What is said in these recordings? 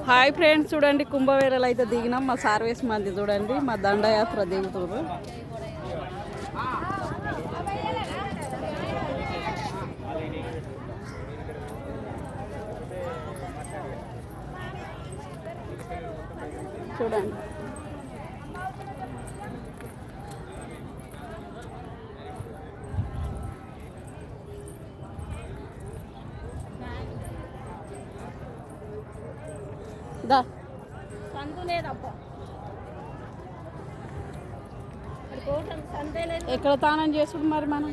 Hi friends, చూడండి కుంభమేళలో అయితే దిగినాం. మా సర్వీస్ మంది చూడండి, మా దండయాత్ర దిగుతారు. చూడండి దా ఎక్కడ తానం చేసుడు మరి మనం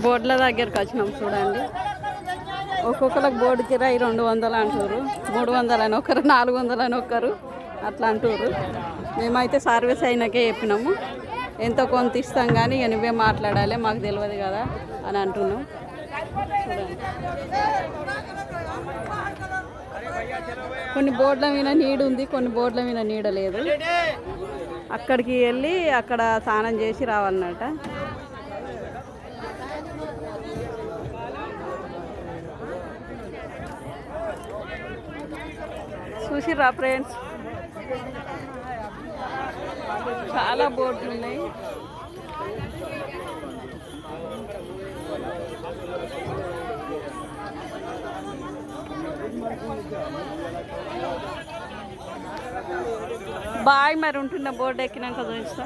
బోర్డుల దగ్గరకు వచ్చినాం. చూడండి, ఒక్కొక్కరికి బోర్డు కిరాయి 200 అంటారు, 300 అని ఒకరు, 400 అని ఒకరు అట్లా అంటారు. మేమైతే సర్వీస్ అయినాకే చెప్పినాము, ఎంతో కొంత ఇస్తాం కానీ నువ్వే మాట్లాడాలి, మాకు తెలియదు కదా అని అంటున్నాం. చూడండి, కొన్ని బోర్డుల మీద నీడ ఉంది, కొన్ని బోర్డుల మీద నీడ లేదు. అక్కడికి వెళ్ళి అక్కడ స్నానం చేసి రావాలన్నట. చూసిర్రా ఫ్రెండ్స్, చాలా బోట్లు ఉన్నాయి. బాయ్, మరి ఉంటున్న బోర్డు ఎక్కినాక చూపిస్తా.